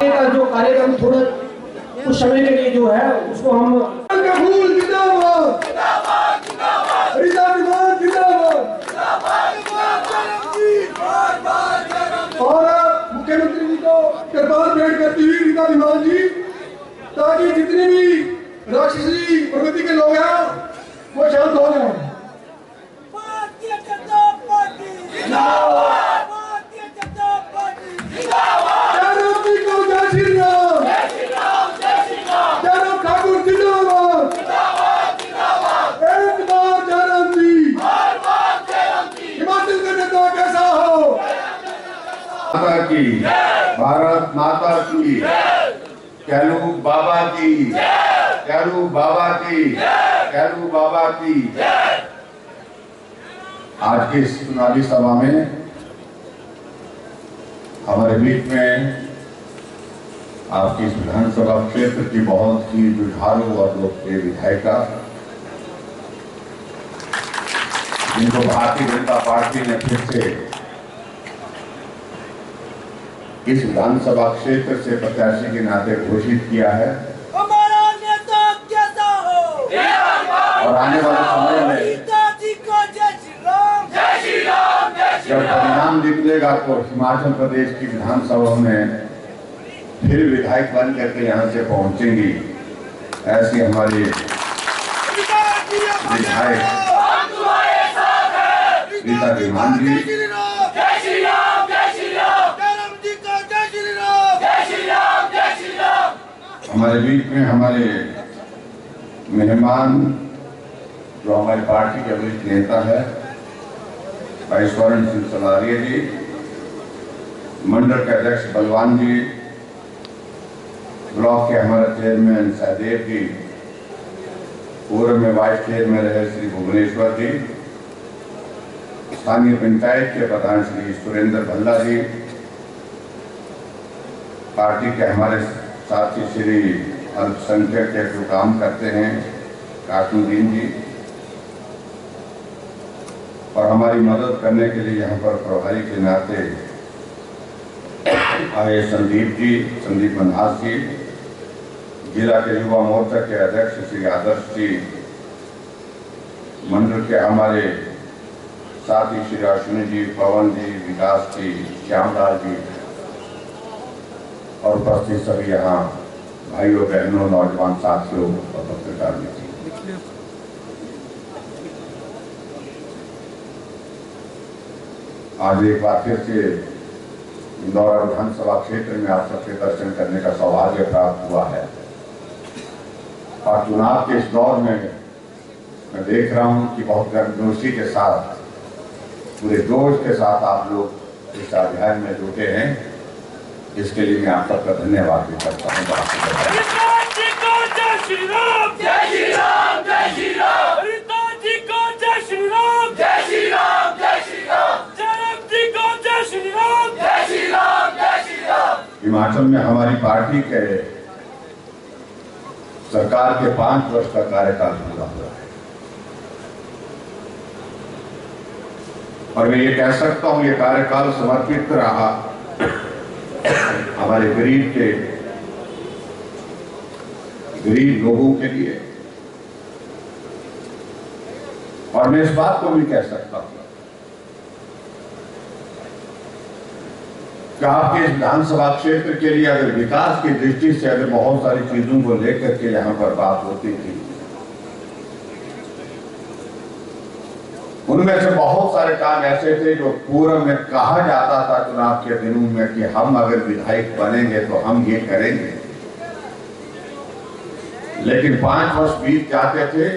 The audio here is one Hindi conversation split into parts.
का जो कार्यक्रम थोड़ा कुछ समय के लिए जो है उसको हम और मुख्यमंत्री जी को दरबार भेंट करती हुई रीता विमान जी, ताकि जितने भी राक्षसी प्रवृत्ति के लोग हैं वो शांत हो जाए। भारतीय जनता पार्टी जिंदाबाद, भारतीय जनता पार्टी जिंदाबाद। जयराम जी को जय श्री राम, जय श्री राम, जय श्री राम। जयराम ठाकुर जिंदाबाद, जिंदाबाद, जिंदाबाद। एक बार जयराम जी, बार बार जयराम जी। हिमाचल का नेता कैसा हो। माता की, भारत माता की, कैलू बाबा की, कैलू बाबा की, कैलू बाबा की। आज की इस चुनावी सभा में हमारे बीच में आपकी इस विधानसभा क्षेत्र की बहुत ही जुझारू और लोकप्रिय विधायिका, जिनको भारतीय जनता पार्टी ने फिर से इस विधानसभा क्षेत्र से प्रत्याशी के नाते घोषित किया है। हमारा नेता कैसा हो, और आने वाले समय में नेताजी को जय श्री राम, जय श्री राम, जय श्री जब राम। परिणाम निकलेगा तो हिमाचल प्रदेश की विधानसभा में फिर विधायक बन करके यहाँ से पहुंचेंगी, ऐसी हमारी विधायक रीता विमान जी। जय श्री राम, जय श्री राम। जयराम जी को जय श्री राम, जय श्री राम, जय श्री राम। हमारे बीच में हमारे मेहमान जो हमारी पार्टी के वरिष्ठ नेता है भाई स्वर्ण सिंह सलारिया जी, मंडल के अध्यक्ष बलवान जी, ब्लॉक के हमारे चेयरमैन सहदेव जी, पूर्व में वाइस चेयरमैन रहे श्री भुवनेश्वर जी, स्थानीय पंचायत के प्रधान श्री सुरेंद्र भल्ला जी, पार्टी के हमारे साथी श्री अल्पसंख्यक के जो काम करते हैं काशुद्दीन जी, और हमारी मदद करने के लिए यहाँ पर प्रभारी के नाते आए संदीप मनहास जी, जिला के युवा मोर्चा के अध्यक्ष श्री आदर्श जी, मंडल के हमारे साथी श्री अश्विनी जी, पवन जी, विकास जी, श्यामलाल जी, और उपस्थित सभी यहाँ भाइयों बहनों नौजवान साथियों और पत्रकार मित्र। आज एक बार फिर से इंदौर विधानसभा क्षेत्र में आप सबके दर्शन करने का सौभाग्य प्राप्त हुआ है। और चुनाव के इस दौर में मैं देख रहा हूं कि बहुत गर्मजोशी के साथ, पूरे जोश के साथ आप लोग इस अभियान में जुटे हैं। इसके लिए मैं आप सबका धन्यवाद भी करता हूँ। जय श्री राम, जय श्री राम, जय श्री राम। रीता जी को जय श्री राम, जय श्री राम, जय श्री राम। जयराम जी को जय श्री राम, जय श्री राम, जय श्री राम। हिमाचल में हमारी पार्टी के सरकार के 5 वर्ष का कार्यकाल पूरा हुआ है, और मैं ये कह सकता हूँ ये कार्यकाल समर्पित रहा हमारे गरीब लोगों के लिए। और मैं इस बात को भी कह सकता हूं कि आपके इस विधानसभा क्षेत्र के लिए अगर विकास की दृष्टि से अगर बहुत सारी चीजों को लेकर के यहाँ पर बात होती थी, उनमें से बहुत सारे काम ऐसे थे जो पूर्व में कहा जाता था चुनाव के दिनों में कि हम अगर विधायक बनेंगे तो हम ये करेंगे, लेकिन 5 वर्ष बीत जाते थे,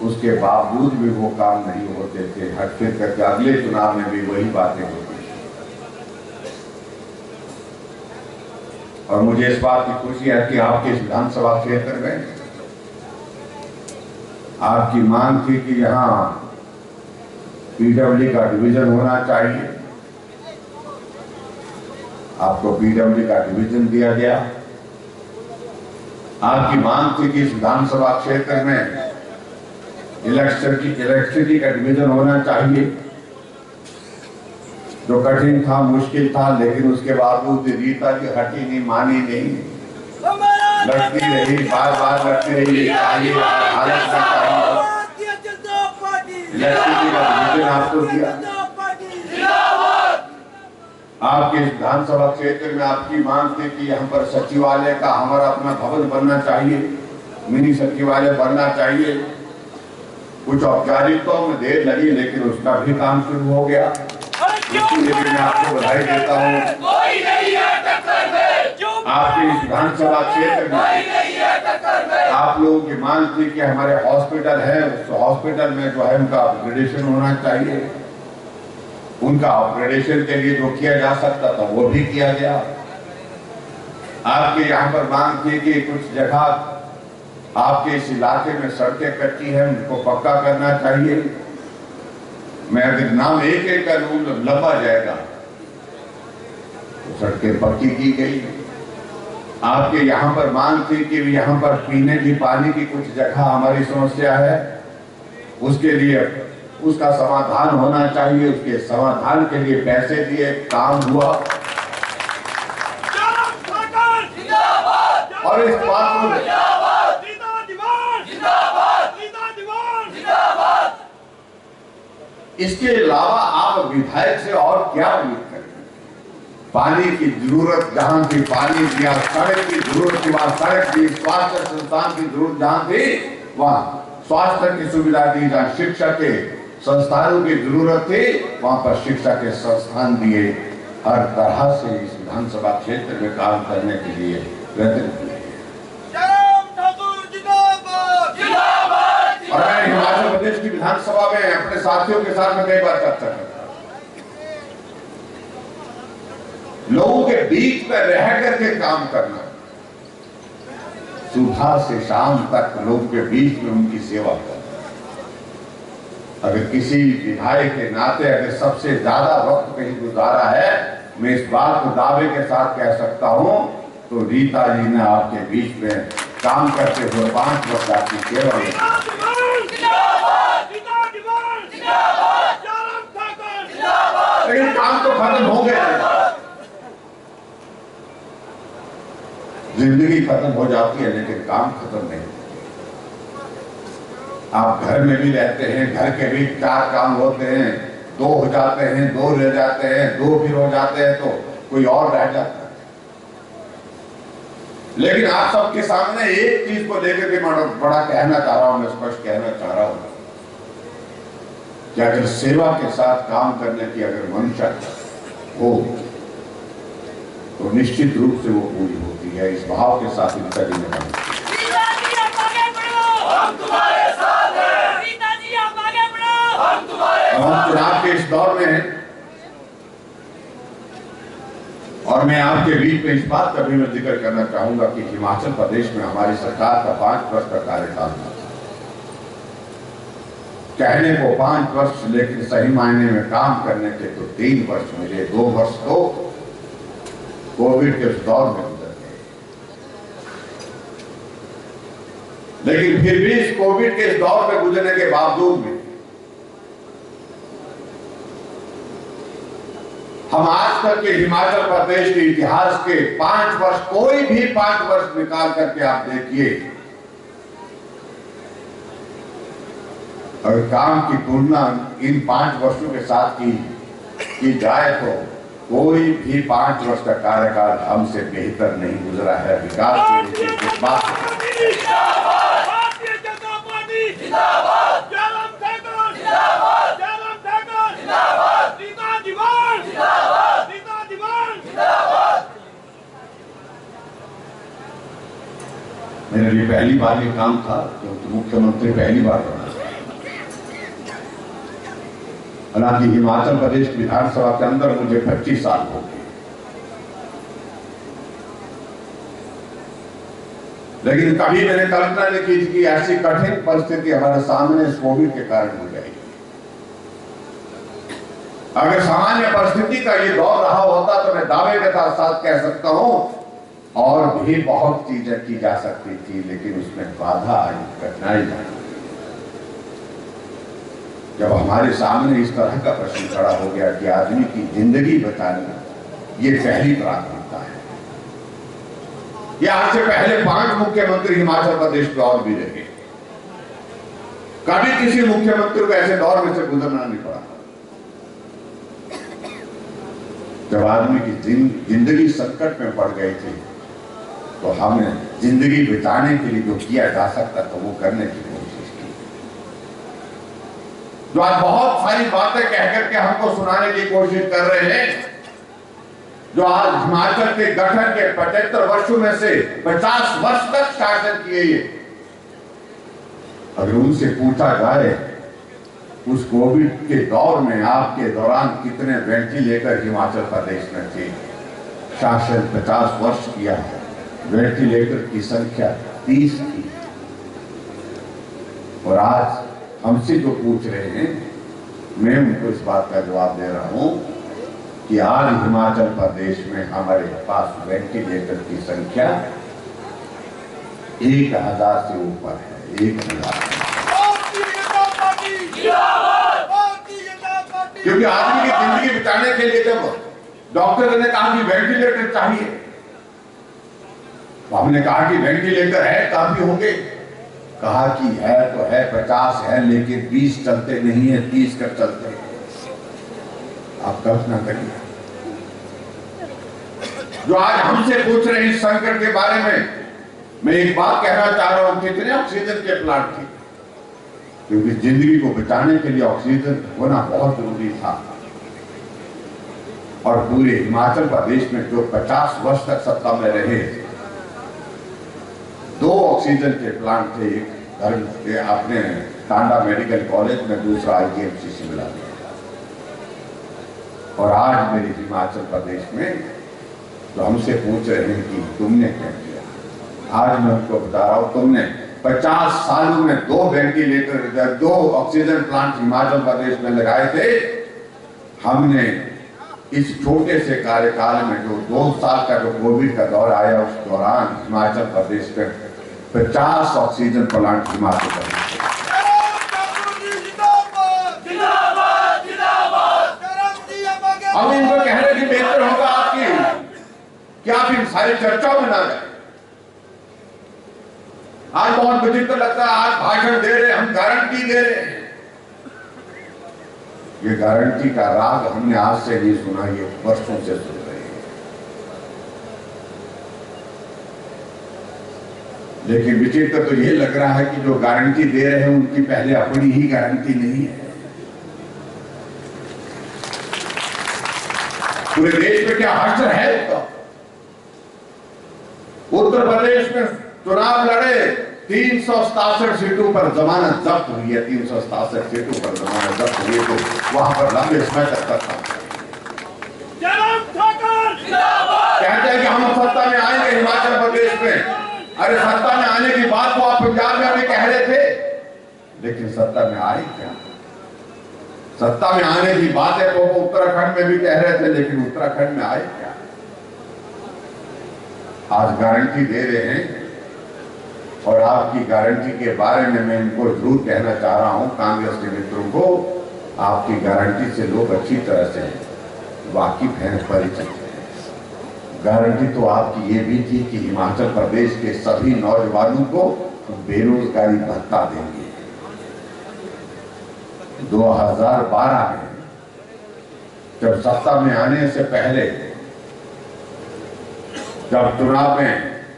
उसके बावजूद भी वो काम नहीं होते थे। हट फिर करके अगले चुनाव में भी वही बातें होती थी। और मुझे इस बात की खुशी है कि आपके इस विधानसभा क्षेत्र में आपकी मांग थी कि यहाँ पीडब्ल्यू का डिवीजन होना चाहिए, आपको पीडब्ल्यू का डिवीजन दिया गया। आपकी मांग थी कि इस विधानसभा क्षेत्र में इलेक्ट्रिसिटी का डिवीजन होना चाहिए, जो कठिन था, मुश्किल था, लेकिन उसके बावजूद रीता जी हटी नहीं, मानी नहीं, लड़ती रही, बार बार लड़ती रही। चाहिए हालत में चाहिए लड़की का विजन आपको दिया। आपके विधानसभा क्षेत्र में आपकी मांग थी कि यहाँ पर सचिवालय का हमारा अपना भवन बनना चाहिए, मिनी सचिवालय बनना चाहिए। कुछ औपचारिकताओं में देर लगी, लेकिन उसका भी काम शुरू हो गया। इसके लिए मैं आपको बधाई देता हूँ। आपके इस विधानसभा क्षेत्र में आप लोगों की मांग थी कि हमारे हॉस्पिटल है, उस हॉस्पिटल में जो है उनका अपग्रेडेशन होना चाहिए। उनका अपग्रेडेशन के लिए जो किया जा सकता था वो भी किया गया। आपके यहाँ पर मांग थी कि कुछ जगह आपके इस इलाके में सड़कें कच्ची हैं, उनको पक्का करना चाहिए। मैं अगर नाम एक एक का लूं तो लंबा जाएगा। तो सड़कें पक्की की गई। आपके यहाँ पर मांग थी कि यहाँ पर पीने की पानी की कुछ जगह हमारी समस्या है, उसके लिए उसका समाधान होना चाहिए। उसके समाधान के लिए पैसे दिए, काम हुआ। और इस बात को इसके अलावा आप विधायक से और क्या उम्मीद करें? पानी की जरूरत जहां थी पानी दिया, सड़क की जरूरत थी वहां सड़क दी, स्वास्थ्य संस्थान की जरूरत जहां थी वहां स्वास्थ्य की सुविधा दी, जहां शिक्षा के संस्थानों की जरूरत थी वहां पर शिक्षा के संस्थान दिए। हर तरह से इस विधानसभा क्षेत्र में काम करने के लिए प्रयत्न। और मैं हिमाचल प्रदेश की विधानसभा में अपने साथियों के साथ में कई बार चर्चा करता हूं। लोगों के बीच में रह करके काम करना, सुबह से शाम तक लोगों के बीच में उनकी सेवा करना। अगर किसी विधायक के नाते अगर सबसे ज्यादा वक्त कहीं गुजारा है, मैं इस बात को दावे के साथ कह सकता हूं, तो रीता जी ने आपके बीच में काम करते हुए 5 वर्ष आपकी सेवा की। लेकिन काम तो खत्म हो गया। जिंदगी खत्म हो जाती है लेकिन काम खत्म नहीं। आप घर में भी रहते हैं, घर के भी 4 काम होते हैं, 2 हो जाते हैं, 2 रह जाते हैं, 2 फिर हो जाते हैं तो कोई और रह जाता है। लेकिन आप सबके सामने एक चीज को लेकर के बड़ा कहना चाह रहा हूं, मैं स्पष्ट कहना चाह रहा हूं कि अगर सेवा के साथ काम करने की अगर मंशा हो तो निश्चित रूप से वो पूरी होती है। इस भाव के साथ इनका जिम्मेदारी हम चुनाव के इस दौर में हैं और मैं आपके बीच में इस बात का भी मैं जिक्र करना चाहूंगा कि हिमाचल प्रदेश में हमारी सरकार का 5 वर्ष का कार्यकाल था। कहने को 5 वर्ष, लेकिन सही मायने में काम करने के तो 3 वर्ष मिले। 2 वर्ष तो कोविड के उस दौर में गुजर गए। लेकिन फिर भी इस कोविड के इस दौर में गुजरने के बावजूद भी हम आज तक के हिमाचल प्रदेश के इतिहास के 5 वर्ष, कोई भी 5 वर्ष निकाल करके आप देखिए, अगर काम की तुलना इन 5 वर्षों के साथ की जाए तो कोई भी 5 वर्ष का कार्यकाल हमसे बेहतर नहीं गुजरा है। विकास की बात मेरे लिए पहली बार ये काम था क्योंकि मुख्यमंत्री पहली बार बना। हालांकि हिमाचल प्रदेश विधानसभा के अंदर मुझे 25 साल हो गए, लेकिन कभी मैंने कल्पना नहीं की थी कि ऐसी कठिन परिस्थिति हमारे सामने इस कोविड के कारण हो जाएगी। अगर सामान्य परिस्थिति का ये दौर रहा होता तो मैं दावे के साथ कह सकता हूं और भी बहुत चीजें की जा सकती थी, लेकिन उसमें बाधा आई, कठिनाई आई। जब हमारे सामने इस तरह का प्रश्न खड़ा हो गया कि आदमी की जिंदगी बचाना ये पहली प्राथमिकता है। ये आज से पहले 5 मुख्यमंत्री हिमाचल प्रदेश में और भी रहे, कभी किसी मुख्यमंत्री को ऐसे दौर में से गुजरना नहीं पड़ा। जब आदमी की जिंदगी संकट में पड़ गई थी तो हमने जिंदगी बचाने के लिए जो किया जा सकता था वो करने की कोशिश की। जो आज बहुत सारी बातें कह करके हमको सुनाने की कोशिश कर रहे हैं, जो आज हिमाचल के गठन के 75 वर्षों में से 50 वर्ष तक शासन किए, अगर उनसे पूछा जाए उस कोविड के दौर में आपके दौरान कितने वेंटिलेटर हिमाचल प्रदेश में थे, शासन 50 वर्ष किया है, वेंटिलेटर की संख्या 30 थी। और आज हमसे जो पूछ रहे हैं, मैं उनको इस बात का जवाब दे रहा हूं कि आज हिमाचल प्रदेश में हमारे पास वेंटिलेटर की संख्या 1000 से ऊपर है। 1000। क्योंकि आदमी की जिंदगी बचाने के लिए जब डॉक्टर ने कहा कि वेंटिलेटर चाहिए, तो हमने कहा कि वेंटिलेटर है, काफी होंगे। कहा कि है तो है, 50 है, लेकिन 20 चलते नहीं है, 30 कर चलते हैं। आप कल्पना करिए, जो आज हमसे पूछ रहे हैं इस संकट के बारे में, मैं एक बात कहना चाह रहा हूं, कितने ऑक्सीजन के प्लांट थे, क्योंकि जिंदगी को बचाने के लिए ऑक्सीजन होना बहुत जरूरी था। और पूरे हिमाचल प्रदेश में जो 50 वर्ष तक सत्ता में रहे, 2 ऑक्सीजन के प्लांट थे, एक अपने टांडा मेडिकल कॉलेज में, दूसरा IGMC शिमला में। और आज मेरे हिमाचल प्रदेश में जो हमसे पूछ रहे हैं कि तुमने क्या किया, आज मैं उनको बता रहा हूं, तुमने 50 सालों में 2 ventilator, 2 oxygen plant Himachal Pradesh में लगाए थे। हमने इस छोटे से कार्यकाल में जो 2 साल का जो कोविड का दौर आया, उस दौरान हिमाचल प्रदेश में 50 ऑक्सीजन प्लांट हिमाचल प्रदेश। अब इनको कहने की बेहतर होगा आपकी कि आप इन सारी चर्चाओं में ना जाए। आज बहुत विचित्र लगता है, आज भाषण दे रहे, हम गारंटी दे रहे हैं। ये गारंटी का राग हमने आज से नहीं सुना, ये वर्षों से सुन रहे हैं। लेकिन विचित्र तो ये लग रहा है कि जो गारंटी दे रहे हैं उनकी पहले अपनी ही गारंटी नहीं है। पूरे देश में क्या हश्र है उसका? उत्तर प्रदेश में चुनाव लड़े, 367 सीटों पर जमानत जब्त हुई है, 367 सीटों पर जमानत जब्त हुई है, तो वहां पर लंबे समय तक कहते हैं कि हम सत्ता में आएंगे हिमाचल प्रदेश में। अरे सत्ता में आने की बात तो आप पंजाब में भी कह रहे थे, लेकिन सत्ता में आए क्या? सत्ता में आने की बात है तो वो उत्तराखंड में भी कह रहे थे, लेकिन उत्तराखंड में आए क्या? आज गारंटी दे रहे हैं, और आपकी गारंटी के बारे में मैं इनको जरूर कहना चाह रहा हूं, कांग्रेस के मित्रों को, आपकी गारंटी से लोग अच्छी तरह से वाकिफ हैं, परिचित हैं। गारंटी तो आपकी ये भी थी कि हिमाचल प्रदेश के सभी नौजवानों को बेरोजगारी भत्ता देंगे। 2012 में जब सत्ता में आने से पहले, जब चुनाव में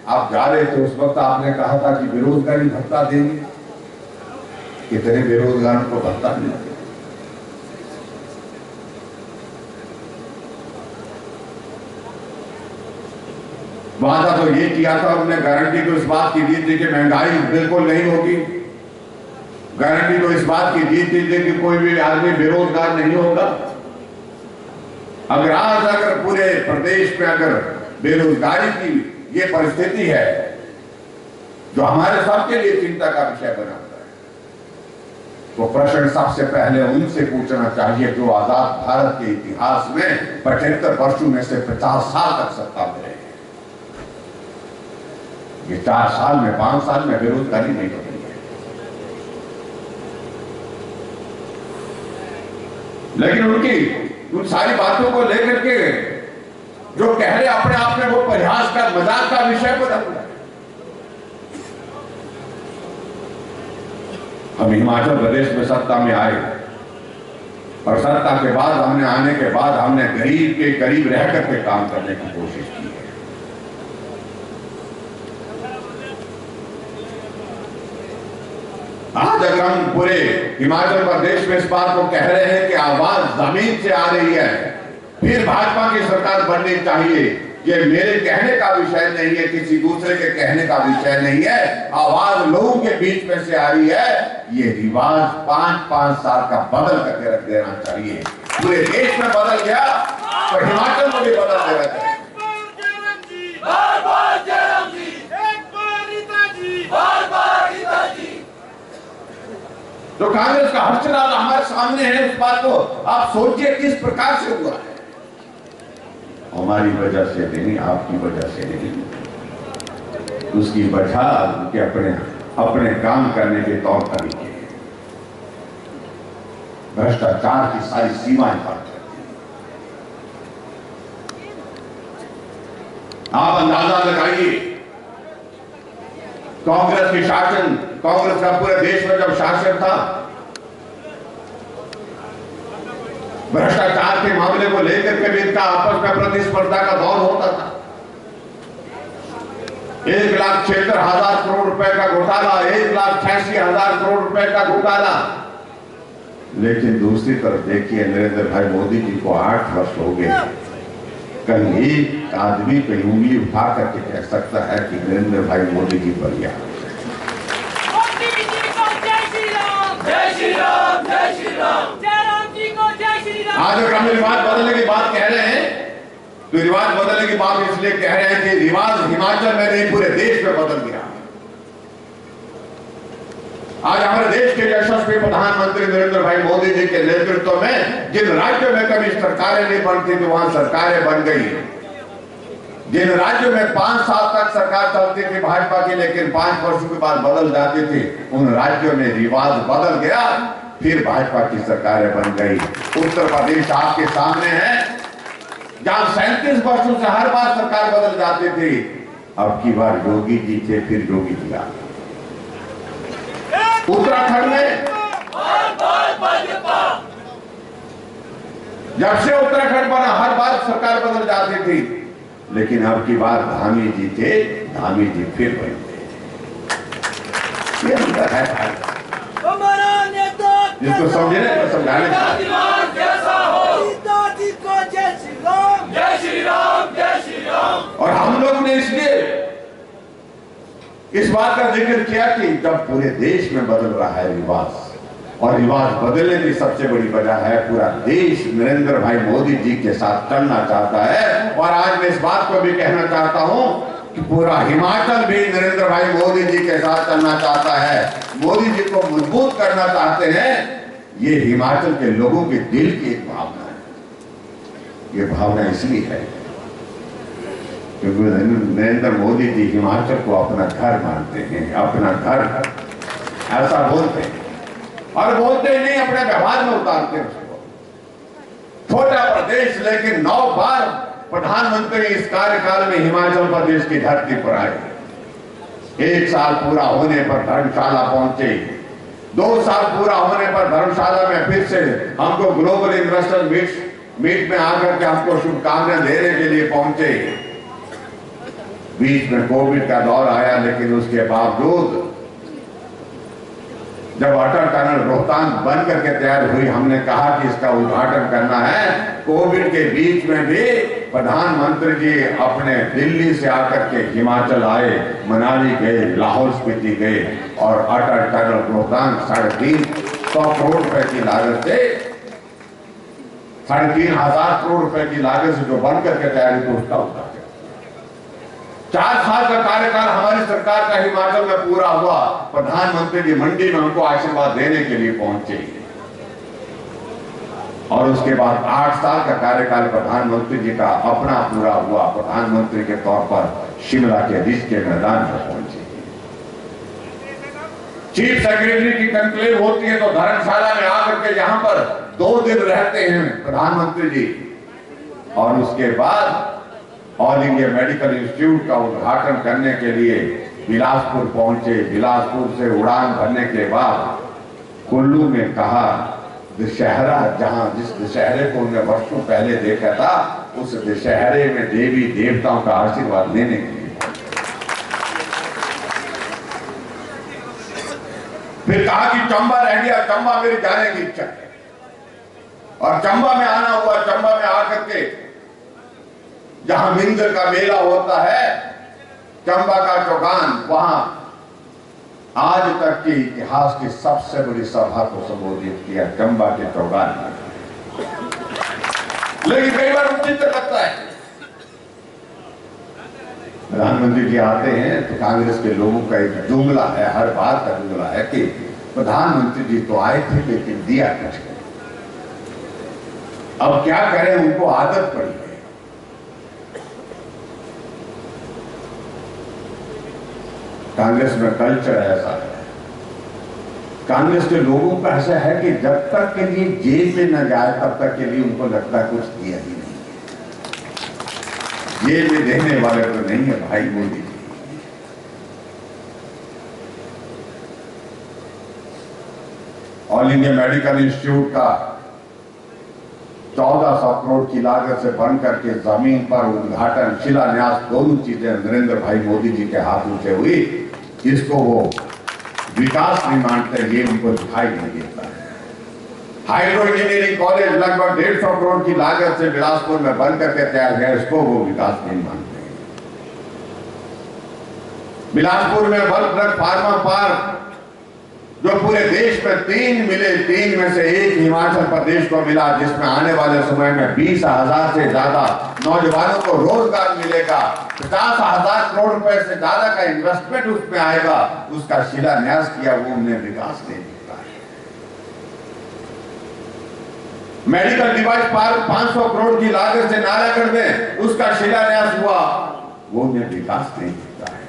आप जा रहे थे, उस वक्त आपने कहा था कि बेरोजगारी भत्ता देंगे। कितने बेरोजगारों को भत्ता मिला? वादा तो ये किया था हमने, गारंटी तो इस बात की दी थी कि महंगाई बिल्कुल नहीं होगी, गारंटी तो इस बात की दी थी कि कोई भी आदमी बेरोजगार नहीं होगा। अगर पूरे प्रदेश में अगर बेरोजगारी की ये परिस्थिति है जो हमारे सबके लिए चिंता का विषय बना हुआ है, तो प्रश्न सबसे पहले उनसे पूछना चाहिए जो आजाद भारत के इतिहास में 75 वर्षों में से 50 साल तक सत्ता में रहे। ये 4 साल में, 5 साल में बेरोजगारी नहीं हो रही है। लेकिन उनकी उन सारी बातों को लेकर के जो कह रहे अपने आप में वो परिहास का मजाक का विषय बना हुआ है। हम हिमाचल प्रदेश में सत्ता में आए और सत्ता के बाद हमने आने के बाद हमने गरीब के करीब रह करके काम करने की कोशिश की है। आज अगर हम पूरे हिमाचल प्रदेश में इस बात को कह रहे हैं कि आवाज जमीन से आ रही है, फिर भाजपा की सरकार बननी चाहिए, ये मेरे कहने का विषय नहीं है, किसी दूसरे के कहने का विषय नहीं है, आवाज लोगों के बीच में से आ रही है। ये रिवाज 5-5 साल का बदल करके रख देना चाहिए। पूरे देश में बदल गया तो हिमाचल में भी बदल देना चाहिए। तो कांग्रेस का हर्षनाद हमारे सामने है, उस बात को आप सोचिए किस प्रकार से हुआ है। हमारी वजह से नहीं, आपकी वजह से नहीं, उसकी वजह उनके अपने काम करने के तौर तरीके, भ्रष्टाचार की सारी सीमाएं पार करती हैं। आप अंदाजा लगाइए, कांग्रेस की शासन, कांग्रेस का पूरे देश में जब शासन था, भ्रष्टाचार के मामले को लेकर के भी इनका आपस में प्रतिस्पर्धा का दौर होता था। 1,76,000 करोड़ रुपए का घोटाला, 1,86,000 करोड़ रुपए का घोटाला। लेकिन दूसरी तरफ देखिए, नरेंद्र भाई मोदी जी को 8 वर्ष हो गए। कहीं एक आदमी कहीं उंगली उठा करके कह सकता है कि नरेंद्र भाई मोदी जी बढ़िया। आज अगर हम रिवाज बदलने की बात कह रहे हैं तो रिवाज बदलने की बात इसलिए कह रहे हैं कि रिवाज हिमाचल में नहीं पूरे देश में बदल गया। आज हमारे देश के यशस्वी प्रधानमंत्री नरेंद्र भाई मोदी जी के नेतृत्व में जिन राज्यों में कभी सरकारें नहीं बनती थी वहां सरकारें बन गई। जिन राज्यों में 5 साल तक सरकार चलती थी भाजपा की, लेकिन 5 वर्षों के बाद बदल जाती थी, उन राज्यों में रिवाज बदल गया, फिर भाजपा की सरकारें बन गई। उत्तर प्रदेश आपके सामने है, जहां 37 वर्षों से हर बार सरकार बदल जाती थी। अब की बार योगी जी थे, फिर योगी जी आ। उत्तराखंड में जब से उत्तराखंड बना हर बार सरकार बदल जाती थी, लेकिन अब की बार धामी जी थे, धामी जी फिर बने। ये अंदर है जिसको समझने को समझाने और हम लोग ने इसलिए इस बात का जिक्र किया कि जब पूरे देश में बदल रहा है रिवाज, और रिवाज बदलने की सबसे बड़ी वजह है पूरा देश नरेंद्र भाई मोदी जी के साथ चलना चाहता है। और आज मैं इस बात को भी कहना चाहता हूं कि पूरा हिमाचल भी नरेंद्र भाई मोदी जी के साथ चलना चाहता है, मोदी जी को मजबूत करना चाहते हैं। ये हिमाचल के लोगों के दिल की एक भावना है। ये भावना इसलिए है क्योंकि नरेंद्र मोदी जी हिमाचल को अपना घर मानते हैं, अपना घर ऐसा बोलते हैं, और बोलते नहीं अपने व्यवहार में उतारते हैं उसको। छोटा प्रदेश लेकिन 9 बार प्रधानमंत्री इस कार्यकाल में हिमाचल प्रदेश की धरती पर आए। 1 साल पूरा होने पर धर्मशाला पहुंचे, 2 साल पूरा होने पर धर्मशाला में फिर से हमको ग्लोबल इन्वेस्टर मीट में आकर के हमको शुभकामनाएं देने के लिए पहुंचे। बीच में कोविड का दौर आया, लेकिन उसके बावजूद जब अटल टनल रोहतांग बन करके तैयार हुई, हमने कहा कि इसका उद्घाटन करना है। कोविड के बीच में भी प्रधानमंत्री जी अपने दिल्ली से आकर के हिमाचल आए, मनाली गए, लाहौल स्पीति गए, और अटल टनल रोहतांग 350 करोड़ रुपए की लागत से 3,500 करोड़ रुपए की लागत से जो बन करके तैयारी थी उसका उद्घाटन। 4 साल का कार्यकाल हमारी सरकार का हिमाचल में पूरा हुआ। प्रधानमंत्री जी मंडी में हमको आशीर्वाद देने के लिए पहुंचे, और उसके बाद 8 साल का कार्यकाल प्रधानमंत्री जी का अपना पूरा हुआ। प्रधानमंत्री के तौर पर शिमला के रिज के मैदान पर पहुंचे। चीफ सेक्रेटरी की कंक्लेव होती है तो धर्मशाला में आकर के यहाँ पर 2 दिन रहते हैं प्रधानमंत्री जी, और उसके बाद ऑल इंडिया मेडिकल इंस्टीट्यूट का उद्घाटन करने के लिए बिलासपुर पहुंचे। बिलासपुर से उड़ान भरने के बाद कुल्लू में कहा दशहरा, जहां जिस दशहरे को उन्होंने वर्षों पहले देखा था, उस दशहरे में देवी देवताओं का आशीर्वाद लेने के लिए। फिर कहा कि चंबा रह गया, चंबा मेरी जाने की इच्छा है, और चंबा में आना हुआ। चंबा में आकर के जहां मिंदर का मेला होता है, चंबा का चौगान, वहां आज तक के इतिहास की सबसे बड़ी सभा को संबोधित किया चंबा के चौगान में। लेकिन कई बार चिंता लगता है, प्रधानमंत्री जी आते हैं तो कांग्रेस के लोगों का एक जुमला है, हर बात का जुमला है कि प्रधानमंत्री जी तो आए थे लेकिन दिया कुछ नहीं। अब क्या करें, उनको आदत पड़ी है। कांग्रेस में कल्चर ऐसा है, कांग्रेस के लोगों का ऐसा है कि जब तक के लिए जेल में न जाए तब तक के लिए उनको लगता है कुछ दिया ही नहीं। जेल में देने वाले तो नहीं है भाई Modi ji. All India medical institute का 1400 करोड़ की लागत से बन करके जमीन पर उद्घाटन, शिलान्यास, दोनों चीजें नरेंद्र भाई मोदी जी के हाथों से हुई। इसको वो विकास नहीं मानते, ये उनको दिखाई नहीं देता है। हाइड्रो इंजीनियरिंग कॉलेज लगभग 150 करोड़ की लागत से बिलासपुर में बन करके तैयार है, इसको वो विकास नहीं मानते। बिलासपुर में बल्क ड्रग फार्मा पार्क जो पूरे देश में 3 मिले, 3 में से 1 हिमाचल प्रदेश को मिला, जिसमें आने वाले समय में 20,000 से ज्यादा नौजवानों को रोजगार मिलेगा, 50,000 करोड़ रुपए से ज्यादा का इन्वेस्टमेंट उसमें आएगा, उसका शिलान्यास किया, वो उन्हें विकास नहीं दिखता है। मेडिकल डिवाइस पार्क 500 करोड़ की लागत से नालागढ़ में उसका शिलान्यास हुआ, वो उन्हें विकास नहीं दिखता है।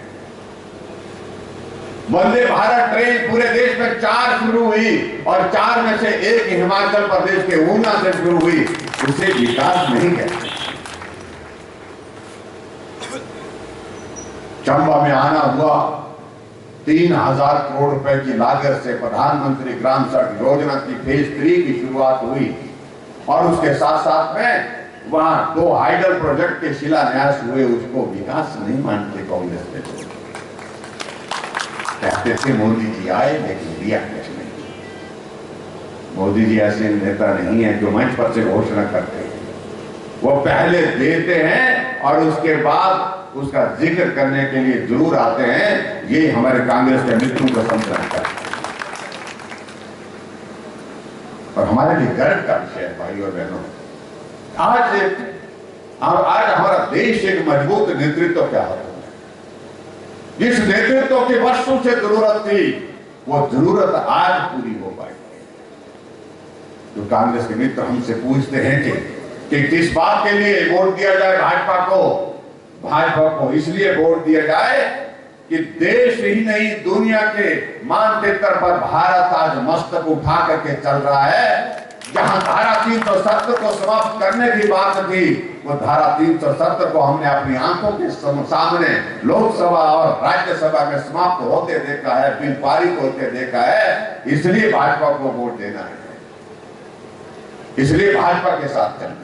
वंदे भारत ट्रेन पूरे देश में 4 शुरू हुई और 4 में से 1 हिमाचल प्रदेश के ऊना से शुरू हुई, उसे विकास नहीं कहते। चंबा में आना हुआ, 3,000 करोड़ रुपए की लागत से प्रधानमंत्री ग्राम सड़क योजना की फेज 3 की शुरुआत हुई, और उसके साथ साथ में वहां 2 हाइडल प्रोजेक्ट के शिलान्यास हुए, उसको विकास नहीं मानते कांग्रेस के लोग। कहते थे मोदी जी आए लेकिन दिया कुछ नहीं। मोदी जी ऐसे नेता नहीं है जो मंच पर से घोषणा करते हैं, वो पहले देते हैं और उसके बाद उसका जिक्र करने के लिए जरूर आते हैं। ये हमारे कांग्रेस के मित्रों को समझता है और हमारे लिए गर्व का विषय है भाई और बहनों। आज हमारा देश एक मजबूत नेतृत्व के हाथों में, जिस नेतृत्व की वर्षों से जरूरत थी, वो जरूरत आज पूरी हो पाई। जो कांग्रेस के मित्र हमसे पूछते हैं कि किस बात के लिए वोट दिया जाए भाजपा को इसलिए वोट दिया जाए कि देश ही नहीं दुनिया के मानचित्र पर भारत आज मस्तक उठा करके चल रहा है। जहां धारा 370 को समाप्त करने की बात थी, वो धारा 370 को हमने अपनी आंखों के सामने लोकसभा और राज्यसभा में समाप्त होते देखा है, बिल पारित होते देखा है। इसलिए भाजपा को वोट देना है, इसलिए भाजपा के साथ चलना है।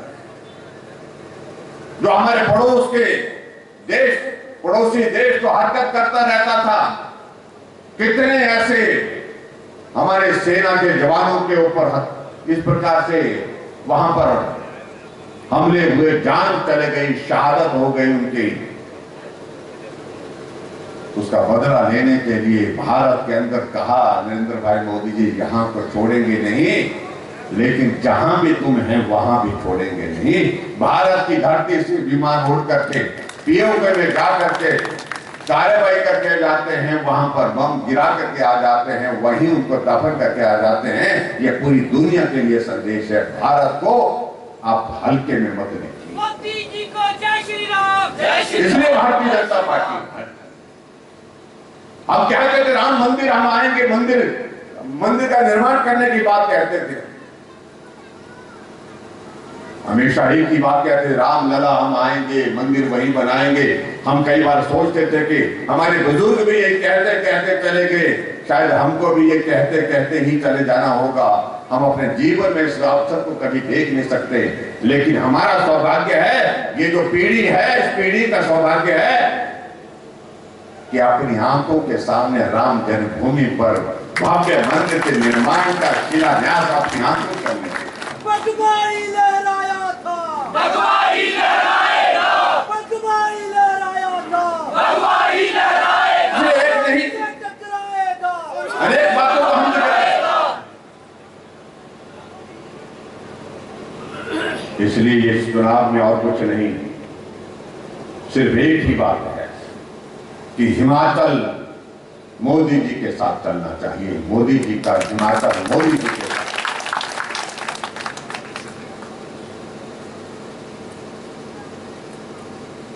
जो हमारे पड़ोस के देश, पड़ोसी देश तो हरकत करता रहता था, कितने ऐसे हमारे सेना के जवानों के ऊपर इस प्रकार से वहां पर हमले हुए, जान चले गई, शहादत हो गई उनकी। उसका बदला लेने के लिए भारत के अंदर कहा नरेंद्र भाई मोदी जी, यहां को छोड़ेंगे नहीं, लेकिन जहां भी तुम हैं वहां भी छोड़ेंगे नहीं। भारत की धरती से विमान उड़ करके पीओके में जा करके कार्रवाई करके जाते हैं, वहां पर बम गिरा करके आ जाते हैं, वहीं उनको दफन करके आ जाते हैं। ये पूरी दुनिया के लिए संदेश है, भारत को आप हल्के में मत लीजिए। मोदी जी को जय श्री राम, जय श्री राम। इसलिए भारतीय जनता पार्टी अब क्या कहते, राम मंदिर हम आएंगे, मंदिर का निर्माण करने की बात कहते थे। हमेशा एक ही बात कहते थे, राम लला हम आएंगे, मंदिर वहीं बनाएंगे। हम कई बार सोचते थे कि हमारे बुजुर्ग भी यही कहते कहते चले गए, शायद हमको भी ये कहते कहते ही चले जाना होगा। हम अपने जीवन में इस अवसर को कभी देख नहीं सकते, लेकिन हमारा सौभाग्य है, ये जो पीढ़ी है, इस पीढ़ी का सौभाग्य है कि अपनी आंखों के सामने राम जन्मभूमि पर भव्य मंदिर के निर्माण का शिलान्यास अपनी आंखों से करने। भगवाई लहराया था, भगवाई लहराएगा, भगवाई लहराया था, भगवाई लहराएगा, एक नहीं टकराएगा, अनेक बातों को हम टकराएगा। इसलिए इस चुनाव में और कुछ नहीं, सिर्फ एक ही बात है कि हिमाचल मोदी जी के साथ चलना चाहिए। मोदी जी का हिमाचल मोदी जी के साथ,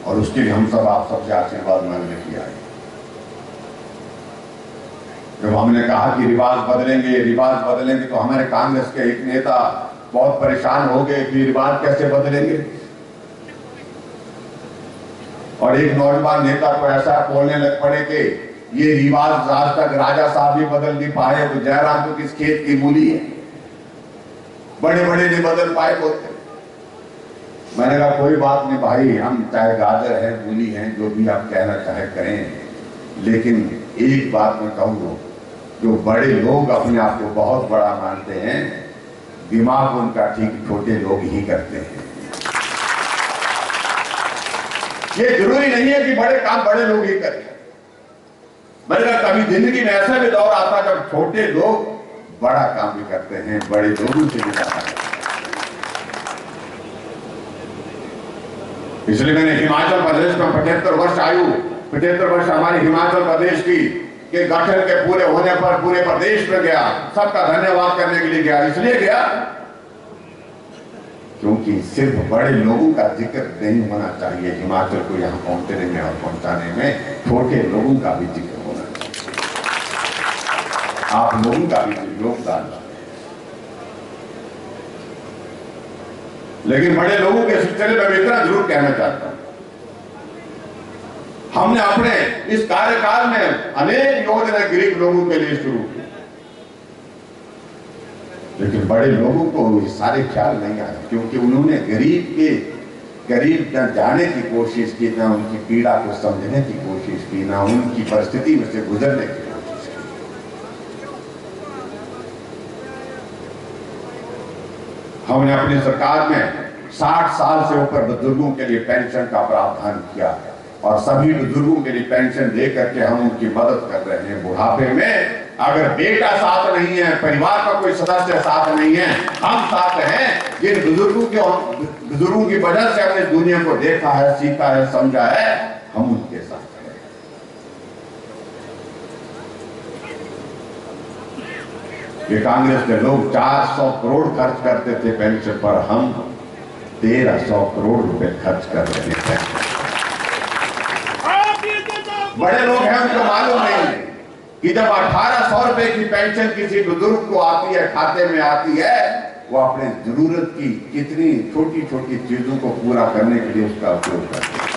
और उसके लिए हम सब आप सबसे आशीर्वाद मांगने के लिए आए। जब हमने कहा कि रिवाज बदलेंगे, तो हमारे कांग्रेस के एक नेता बहुत परेशान हो गए कि रिवाज कैसे बदलेंगे, और एक नौजवान नेता को ऐसा बोलने लग पड़े कि ये रिवाज आज तक राजा साहब भी बदल नहीं पाए, तो जयराम तो किस खेत की मूली है, बड़े बड़े नहीं बदल पाए बोलते। मैंने कहा कोई बात नहीं भाई, हम चाहे गाजर है, मूली है, जो भी आप कहना चाहे करें, लेकिन एक बात मैं कहूँगा, जो बड़े लोग अपने आप को बहुत बड़ा मानते हैं, दिमाग उनका ठीक छोटे लोग ही करते हैं। ये जरूरी नहीं है कि बड़े काम बड़े लोग ही करें। मैंने कहा कभी जिंदगी में ऐसा भी दौर आता जब छोटे लोग बड़ा काम भी करते हैं, बड़े लोगों से भी ज्यादा करते हैं। इसलिए मैंने हिमाचल प्रदेश में 75 वर्ष हमारे हिमाचल प्रदेश की के गठन के पूरे होने पर पूरे प्रदेश में गया, सबका धन्यवाद करने के लिए गया। इसलिए गया क्योंकि सिर्फ बड़े लोगों का जिक्र नहीं होना चाहिए हिमाचल को यहाँ पहुंचने में और पहुंचाने में, छोटे लोगों का भी जिक्र होना चाहिए, आप लोगों का भी योगदान। लेकिन बड़े लोगों के सिलसिले में इतना जरूर कहना चाहता हूं, हमने अपने इस कार्यकाल में अनेक योजना गरीब लोगों के लिए शुरू की, लेकिन बड़े लोगों को ये सारे ख्याल नहीं आए, क्योंकि उन्होंने गरीब न जाने की कोशिश की, ना उनकी पीड़ा को समझने की कोशिश की, ना उनकी परिस्थिति में से गुजरने की कोशिश की। हमने अपनी सरकार में 60 साल से ऊपर बुजुर्गों के लिए पेंशन का प्रावधान किया, और सभी बुजुर्गों के लिए पेंशन दे करके हम उनकी मदद कर रहे हैं। बुढ़ापे में अगर बेटा साथ नहीं है, परिवार का कोई सदस्य साथ नहीं है, हम साथ हैं। जिन बुजुर्गों की वजह से हमने दुनिया को देखा है, सीखा है, समझा है, हम उनके साथ हैं। ये कांग्रेस के लोग 400 करोड़ खर्च करते थे पेंशन पर, हम 1300 करोड़ रुपए खर्च कर रहे हैं। बड़े लोग हैं, उनको मालूम नहीं है कि जब 1800 रुपए की पेंशन किसी बुजुर्ग को आती है, खाते में आती है, वो अपने जरूरत की कितनी छोटी छोटी चीजों को पूरा करने के लिए उसका उपयोग करते हैं।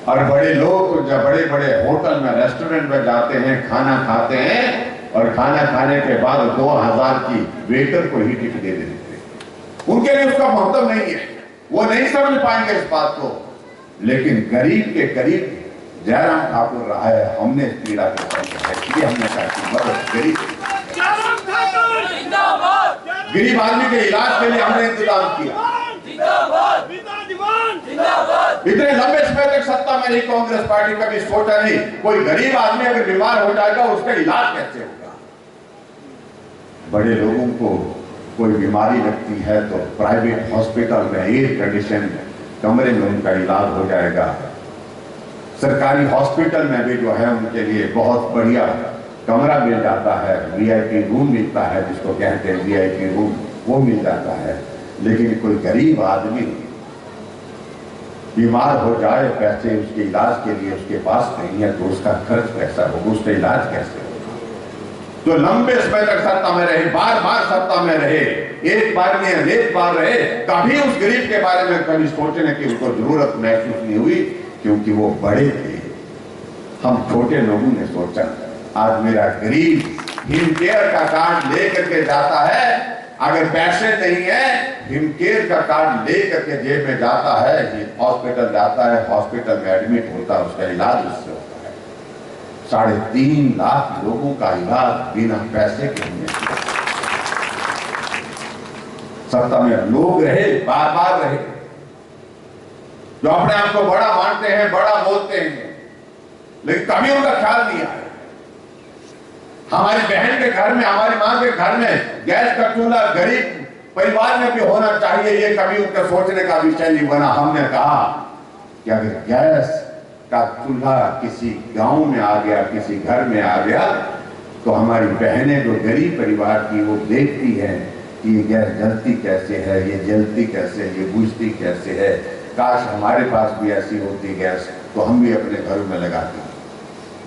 और बड़े लोग जब बड़े बड़े होटल में, रेस्टोरेंट में जाते हैं, खाना खाते हैं, और खाना खाने के बाद 2000 की वेटर को ही टिकट दे देते हैं। उनके लिए उसका महत्व नहीं है, वो नहीं समझ पाएंगे इस बात को। लेकिन गरीब के करीब जयराम ठाकुर रहा है, हमने इस पीड़ा को समझा है, इसलिए हमने कहा कि मदद गरीब आदमी के इलाज के लिए हमने इंतजाम किया। इतने लंबे समय तक सत्ता में रही कांग्रेस पार्टी, कभी सोचा नहीं कोई गरीब आदमी अगर बीमार हो जाएगा उसका इलाज कैसे होगा। बड़े लोगों को कोई बीमारी लगती है तो प्राइवेट हॉस्पिटल में एयर कंडीशन कमरे में उनका इलाज हो जाएगा। सरकारी हॉस्पिटल में भी जो है उनके लिए बहुत बढ़िया कमरा मिल जाता है, वीआईपी रूम मिलता है, जिसको कहते हैं वीआईपी रूम, वो मिल जाता है। लेकिन कोई गरीब आदमी बीमार हो जाए, पैसे उसके इलाज के लिए उसके पास नहीं है, तो उसका खर्च कैसा होगा, उसका इलाज कैसे होगा। तो लंबे समय तक सत्ता में रहे, बार बार सत्ता में रहे, एक बार नहीं अनेक बार रहे, कभी उस गरीब के बारे में कभी सोचने की उनको जरूरत महसूस नहीं हुई, क्योंकि वो बड़े थे। हम छोटे लोगों ने सोचा आज मेरा गरीब हिमकेयर का कार्ड लेकर के जाता है, अगर पैसे नहीं है हिमकेयर का कार्ड लेकर के जेब में जाता है, हॉस्पिटल जाता है, हॉस्पिटल में एडमिट होता है, उसका इलाज उससे होता है। 3.5 लाख लोगों का इलाज बिना पैसे के हमने किया। सत्ता में लोग रहे, बार बार रहे, जो अपने आप को बड़ा मानते हैं, बड़ा बोलते हैं, लेकिन कभी उनका ख्याल नहीं आया। हमारी बहन के घर में, हमारी मां के घर में गैस का चूल्हा गरीब परिवार में भी होना चाहिए, ये कभी उनका सोचने का विषय नहीं बना। हमने कहा कि अगर गैस का चूल्हा किसी गांव में आ गया, किसी घर में आ गया, तो हमारी बहनें जो गरीब परिवार की, वो देखती हैं कि ये गैस जलती कैसे है, ये जलती कैसे है, ये बुझती कैसे है। काश हमारे पास भी ऐसी होती गैस, तो हम भी अपने घरों में लगाते।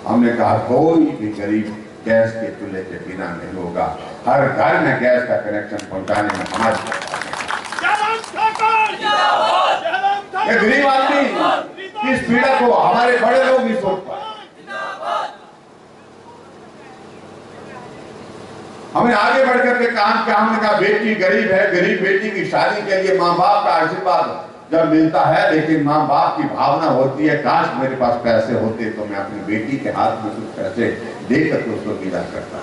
हमने कहा कोई भी गरीब गैस के चूल्हे के बिना नहीं होगा, हर घर में गैस का कनेक्शन पहुंचाने में हमारी गरीब आदमी इस पीड़ा को हमारे बड़े लोग नहीं सोच पाए। हमने आगे बढ़कर के काम किया। हमने कहा बेटी गरीब है, गरीब बेटी की शादी के लिए माँ बाप का आशीर्वाद जब मिलता है, लेकिन माँ बाप की भावना होती है काश मेरे पास पैसे होते तो मैं अपनी बेटी के हाथ में कुछ पैसे देकर के उसको विदा करता।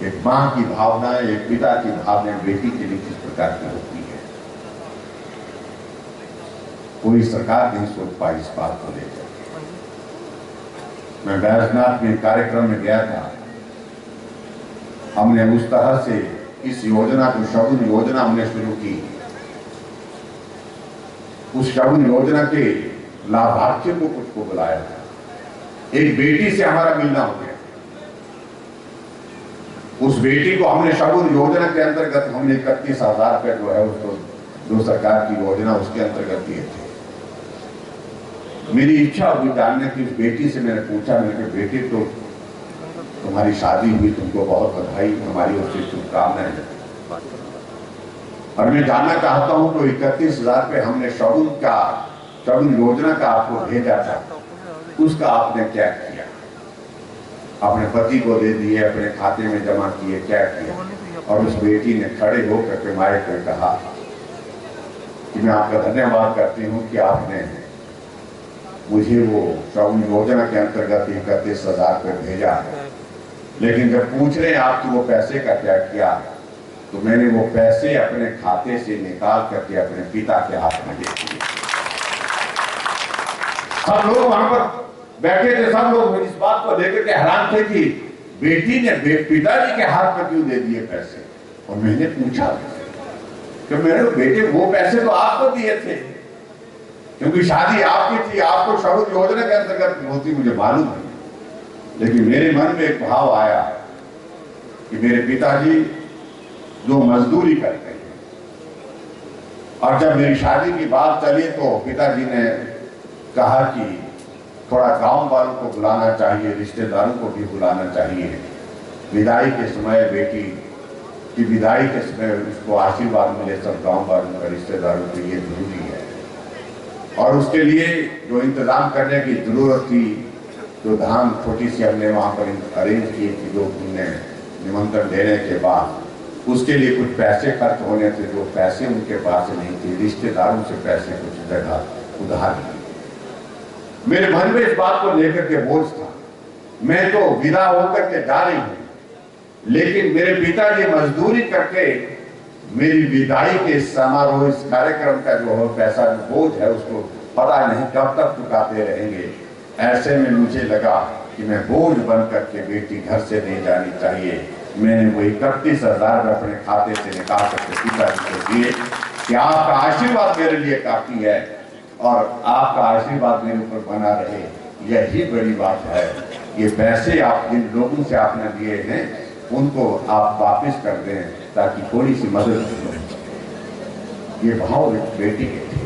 एक माँ की भावना, एक पिता की भावना बेटी के लिए किस प्रकार की होती है, कोई सरकार नहीं सोच पाई इस बात को लेकर। मैं बैजनाथ में कार्यक्रम में गया था, हमने उस तरह से इस योजना को, शगुन योजना हमने शुरू की। उस शगुन योजना के लाभार्थियों को कुछ को बुलाया था। एक बेटी से हमारा मिलना हो गया। उस बेटी को हमने शगुन योजना के अंतर्गत हमने 31,000 रुपये जो है उसको, जो सरकार की योजना उसके अंतर्गत दिए थे। मेरी इच्छा हुई जानने की, उस बेटी से मैंने पूछा, मैंने कहा बेटी तो तुम्हारी शादी हुई, तुमको बहुत बधाई, हमारी ओर से शुभकामनाएं हैं, और मैं जानना चाहता हूं तो 31,000 रुपये हमने शगुन योजना का आपको भेजा था, उसका आपने क्या किया? अपने पति को दे दिए, अपने खाते में जमा किए, क्या किया? और उस बेटी ने खड़े होकर के मारे को कहा कि मैं आपका धन्यवाद करती हूँ कि आपने मुझे वो शगुन योजना के अंतर्गत 31,000 रुपये भेजा, लेकिन जब पूछ रहे हैं आप कि वो पैसे का क्या किया, तो मैंने वो पैसे अपने खाते से निकाल करके अपने पिता के हाथ में दे दिए। सब लोग वहां पर बैठे थे, सब लोग इस बात को लेकर के हैरान थे कि बेटी ने पिताजी के हाथ में क्यों दे दिए पैसे। और मैंने पूछा कि मेरे बेटे वो पैसे तो आपको दिए थे, क्योंकि शादी आपकी थी, आपको शगुन योजना के अंतर्गत होती, मुझे मालूम है, लेकिन मेरे मन में एक भाव आया कि मेरे पिताजी जो मजदूरी करते हैं, और जब मेरी शादी की बात चली तो पिताजी ने कहा कि थोड़ा गांव वालों को बुलाना चाहिए, रिश्तेदारों को भी बुलाना चाहिए, विदाई के समय बेटी की विदाई के समय उसको आशीर्वाद मिले सब गांव वालों का, रिश्तेदारों को, ये जरूरी है। और उसके लिए जो इंतजाम करने की जरूरत थी, जो धाम छोटी सी हमने वहां पर अरेंज की थी, जो उन्हें निमंत्रण देने के बाद उसके लिए कुछ पैसे खर्च होने थे, जो पैसे उनके पास नहीं थे, रिश्तेदारों से पैसे कुछ जगह उधार लिए। मेरे मन में इस बात को लेकर के बोझ था। मैं तो विदा होकर के जा रही हूं, लेकिन मेरे पिताजी मजदूरी करके मेरी विदाई के समारोह, इस कार्यक्रम का जो पैसा बोझ है उसको पता नहीं कब तक चुकाते रहेंगे। ऐसे में मुझे लगा कि मैं बोझ बन करके बेटी घर से नहीं जानी चाहिए। मैंने वो 31,000 अपने खाते से निकाल करके पिताजी को दिए कि आपका आशीर्वाद मेरे लिए काफी है और आपका आशीर्वाद मेरे ऊपर बना रहे, यही बड़ी बात है। ये पैसे आप जिन लोगों से आपने दिए हैं उनको आप वापस कर दें ताकि थोड़ी सी मदद हो। ये भाव एक बेटी के थे,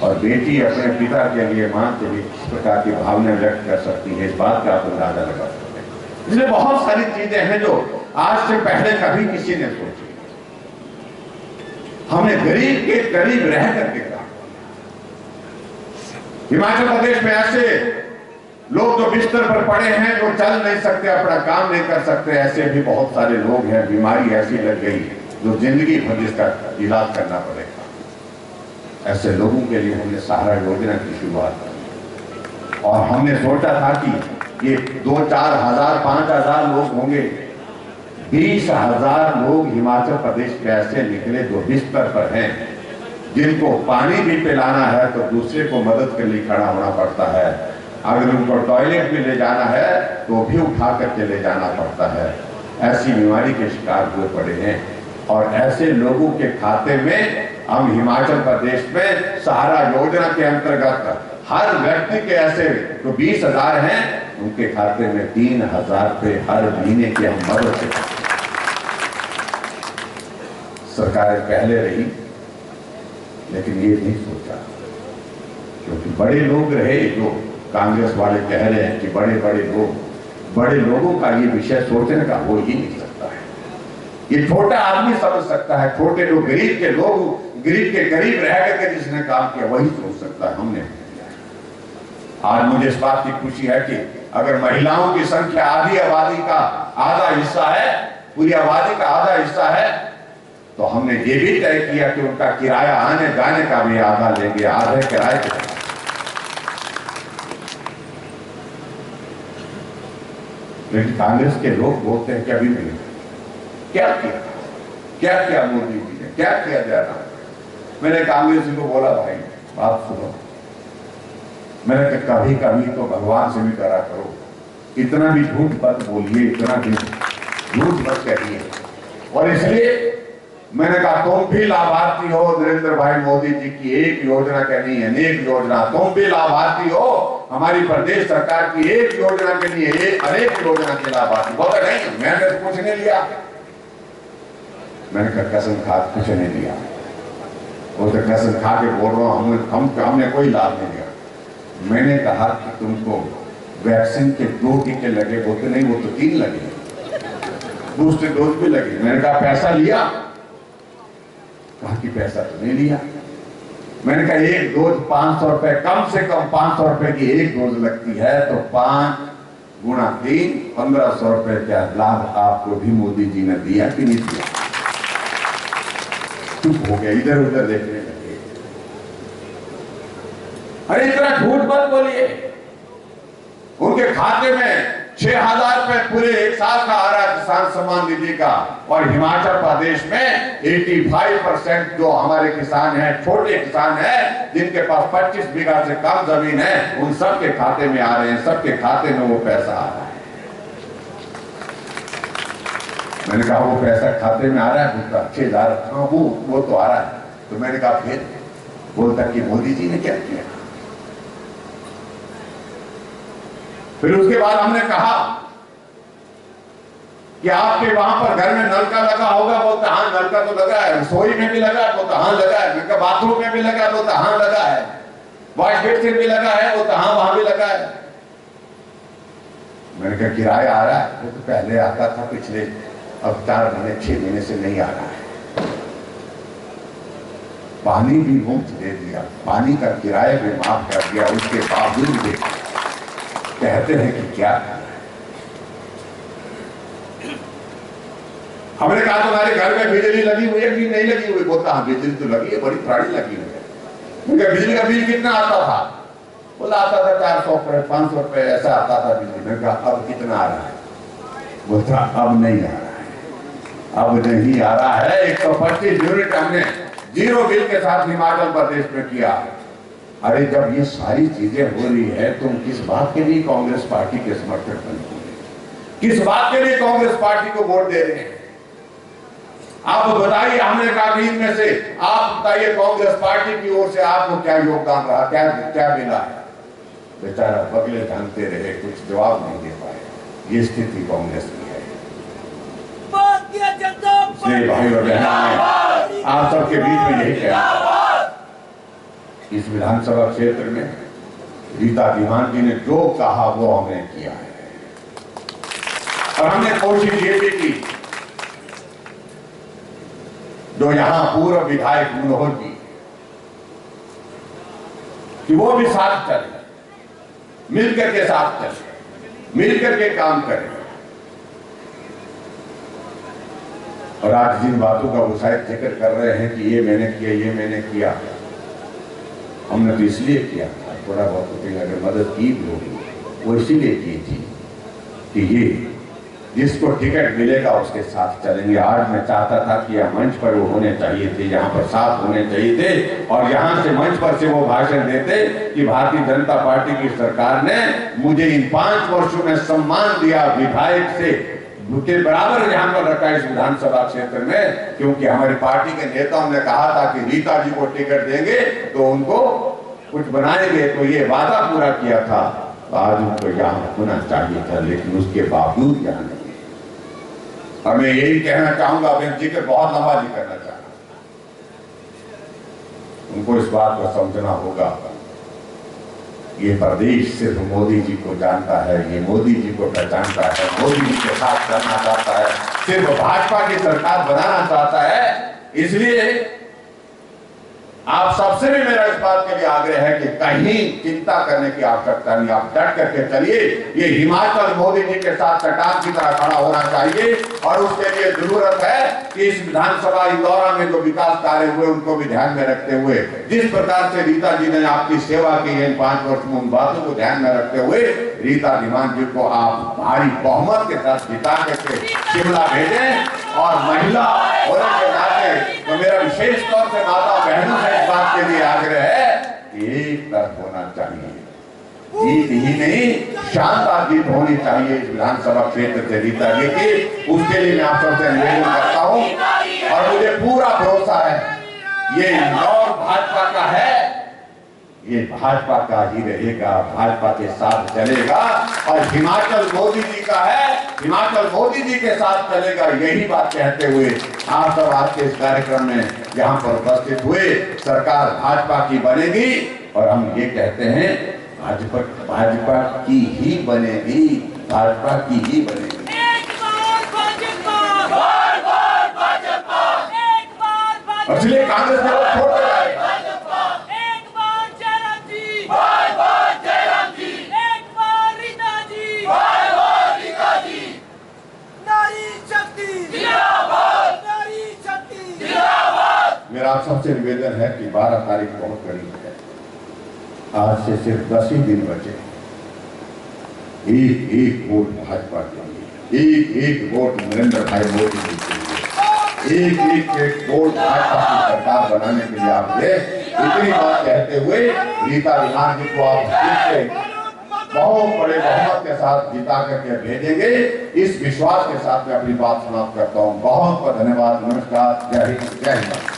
और बेटी अपने पिता के लिए, मां के लिए किस प्रकार की भावना व्यक्त कर सकती है, इस बात का आप अंदाजा लगा सकते हैं। इसलिए बहुत सारी चीजें हैं जो आज से पहले कभी किसी ने सोची। हमने गरीब के करीब रह करके कहा। हिमाचल प्रदेश में ऐसे लोग जो बिस्तर पर पड़े हैं, जो चल नहीं सकते, अपना काम नहीं कर सकते, ऐसे भी बहुत सारे लोग हैं। बीमारी ऐसी लग गई जो जिंदगी भर जिसका इलाज करना पड़ेगा। ऐसे लोगों के लिए हमने सहारा योजना की शुरुआत की, और हमने सोचा था कि ये 2-4 हजार 5,000 लोग होंगे। 20,000 लोग हिमाचल प्रदेश के ऐसे निकले जो बिस्तर पर हैं, जिनको पानी भी पिलाना है तो दूसरे को मदद के लिए खड़ा होना पड़ता है। अगर उनको टॉयलेट भी ले जाना है तो भी उठा करके ले जाना पड़ता है। ऐसी बीमारी के शिकार हुए पड़े हैं, और ऐसे लोगों के खाते में हम हिमाचल प्रदेश में सहारा योजना के अंतर्गत हर व्यक्ति के ऐसे जो 20,000 हैं, उनके खाते में 3,000 रुपये हर महीने की हम मदद से। सरकारें पहले रही, लेकिन ये नहीं सोचा, क्योंकि बड़े लोग रहे जो कांग्रेस वाले कह रहे हैं कि बड़े लोगों का ये विषय सोचने का हो ही नहीं सकता है। ये छोटा आदमी समझ सकता है, छोटे जो गरीब के लोग, गरीब के करीब रह करके जिसने काम किया वही सोच सकता है। हमने आज मुझे इस बात की खुशी है कि अगर महिलाओं की संख्या आधी आबादी का आधा हिस्सा है, पूरी आबादी का आधा हिस्सा है, तो हमने ये भी तय किया कि उनका किराया आने जाने का भी आधा लेंगे, आधे किराए के। लेकिन कांग्रेस के लोग बोलते हैं कि अभी नहीं। क्या किया मोदी जी ने, क्या किया जा रहा है? मैंने कांग्रेस को बोला, भाई बात सुनो, मैंने कहा कभी कभी तो भगवान से भी करा करो, इतना भी झूठ मत बोलिए, इतना भी झूठ मत करिए। और इसलिए मैंने कहा तुम भी लाभार्थी हो नरेंद्र भाई मोदी जी की एक योजना के नहीं, अनेक योजना, तुम भी लाभार्थी हो हमारी प्रदेश सरकार की एक योजना के लिए अनेक योजना के लाभार्थी। बोला नहीं, मैंने कुछ नहीं लिया। मैंने कहा कसम खा कुछ नहीं लिया। वो तो कसम खा के बोल रहा हूं, हमने कोई लाभ नहीं लिया। मैंने कहा कि तुमको वैक्सीन के 2 टीके लगे, बोलते नहीं वो तो 3 लगे, दूसरे डोज भी लगे। मैंने कहा पैसा लिया? कहा कि पैसा तो नहीं लिया। मैंने कहा एक डोज 500 रुपए, कम से कम 500 रुपए की एक डोज लगती है, तो 5 गुणा 3 1500 रुपए का लाभ आपको भी मोदी जी ने दिया कि नहीं दिया? चुप हो गया, इधर उधर देखने लगे। अरे इतना झूठ मत बोलिए। उनके खाते में 6,000 रुपए पूरे 1 साल का आ रहा है किसान सम्मान निधि का, और हिमाचल प्रदेश में 85% जो हमारे किसान हैं, छोटे किसान हैं, जिनके पास 25 बीघा से कम जमीन है, उन सबके खाते में आ रहे हैं, सबके खाते में वो पैसा आ रहा है। मैंने कहा वो पैसा खाते में आ रहा है? बोलता 6,000। हाँ वो तो आ रहा है। तो मैंने कहा फिर? बोलता कि मोदी जी ने क्या किया। फिर उसके बाद हमने कहा कि आपके वहां पर घर में नलका लगा होगा? बोलता हाँ नलका तो लगा है। रसोई में भी लगा है? बोलता हाँ लगा है। मैंने कहा बाथरूम में भी लगा है? बोलता हाँ लगा है। वॉश बेसिन भी लगा है? बोलता हाँ वहां भी लगा है। मैंने कहा किराया आ रहा है? वो तो पहले आता था, पिछले अब 4 महीने 6 महीने से नहीं आ रहा है। पानी भी मुफ्त दे दिया, पानी का किराया भी माफ कर दिया, उसके बावजूद भी कहते हैं कि क्या। हमने कहा तुम्हारे घर में बिजली लगी हुई है कि नहीं लगी हुई? बोलता हाँ बिजली तो लगी है, बड़ी प्राणी लगी हुई है। बिजली का बिल कितना आता था? बोला आता था 400 रुपए 500 रुपए ऐसा आता था बिजली। मैंने कहा अब कितना आ रहा है? बोलता अब नहीं आ रहा है, अब नहीं आ रहा है। 125 यूनिट हमने जीरो बिल के साथ हिमाचल प्रदेश में किया। अरे जब ये सारी चीजें हो रही है, तुम किस बात के लिए कांग्रेस पार्टी के समर्थक बने हुए? किस बात के लिए कांग्रेस पार्टी को वोट दे रहे हैं? आप बताइए। हमने कहा कि इनमें से आप बताइए कांग्रेस पार्टी की ओर से आपको क्या योगदान रहा, क्या मिला है? बेचारा बगले जानते रहे, कुछ जवाब नहीं दे पाए। ये स्थिति कांग्रेस की है। भारतीय जनता पार्टी भाई और बहनों, आप सबके बीच में यही कहना, इस विधानसभा क्षेत्र में रीता धीमान जी ने जो कहा वो हमने किया है। और हमने कोशिश ये भी की, जो यहां पूर्व विधायक मनोहर जी, कि वो भी साथ चले, मिलकर के साथ चले, मिलकर के काम करें। और आज जिन बातों का वो शायद जिक्र कर रहे हैं कि ये मैंने किया, ये मैंने किया, हमने तो इसलिए किया था, थोड़ा बहुत अगर मदद की भी होगी वो इसीलिए की थी कि ये जिसको टिकट मिलेगा उसके साथ चलेंगे। आज मैं चाहता था कि यह मंच पर वो होने चाहिए थे, यहाँ पर साथ होने चाहिए थे, और यहाँ से मंच पर से वो भाषण देते कि भारतीय जनता पार्टी की सरकार ने मुझे इन 5 वर्षों में सम्मान दिया, विधायक से के बराबर यहाँ पर रखा इस विधानसभा क्षेत्र में, क्योंकि हमारी पार्टी के नेताओं ने कहा था कि रीता जी को टिकट देंगे तो उनको कुछ बनाएंगे, तो ये वादा पूरा किया था। तो आज उनको यहाँ होना चाहिए था, लेकिन उसके बावजूद यहाँ नहीं। और मैं यही कहना चाहूंगा, मैं जिक्र बहुत लंबा नहीं करना चाहता, उनको इस बात को समझना होगा, ये प्रदेश सिर्फ मोदी जी को जानता है, ये मोदी जी को पहचानता है, मोदी जी के साथ करना चाहता है, सिर्फ भाजपा की सरकार बनाना चाहता है। इसलिए आप सबसे भी मेरा इस बात के लिए आग्रह है कि कहीं चिंता करने की आवश्यकता नहीं, आप डट करके चलिए। ये हिमाचल मोदी जी के साथ चट्टान की तरह खड़ा होना चाहिए, और उसके लिए जरूरत है कि इस विधानसभा इंदौरा में जो विकास कार्य हुए उनको भी ध्यान में रखते हुए, जिस प्रकार से रीता जी ने आपकी सेवा की है 5 वर्ष में, उन बातों को ध्यान में रखते हुए रीता धीमान जी को आप भारी बहुमत के साथ जिता करके शिमला भेजें। और महिला होने के नाते तो मेरा विशेष तौर से माता बहनों से इस बात के लिए आग्रह है कि एक तरफ होना चाहिए, जीत ही नहीं शानदार जीत होनी चाहिए इस विधानसभा क्षेत्र से रीता जी की। उसके लिए मैं आप सबसे निवेदन करता हूं, और मुझे पूरा भरोसा है ये इंदौर भाजपा का है, ये भाजपा का ही रहेगा, भाजपा के साथ चलेगा। और हिमाचल मोदी जी का है, हिमाचल मोदी जी के साथ चलेगा। यही बात कहते हुए आप सब आज के इस कार्यक्रम में यहाँ पर उपस्थित हुए। सरकार भाजपा की बनेगी, और हम ये कहते हैं भाजपा की ही बनेगी, भाजपा की ही बनेगी। इसलिए कांग्रेस ने वो छोड़ दिया है। मेरा आप सबसे निवेदन है कि 12 तारीख बहुत करीब है, आज से सिर्फ 10 ही दिन बचे। एक एक वोट भाजपा के लिए, एक एक वोट नरेंद्र भाई मोदी जी के लिए, एक वोट भाजपा की सरकार बनाने के लिए आप दे। इतनी बात कहते हुए रीता धीमान जी को आप बहुत बड़े बहुमत के साथ जिता करके भेजेंगे, इस विश्वास के साथ मैं अपनी बात समाप्त करता हूँ। बहुत बहुत धन्यवाद, नमस्कार, जय हिंद, जय हिंद।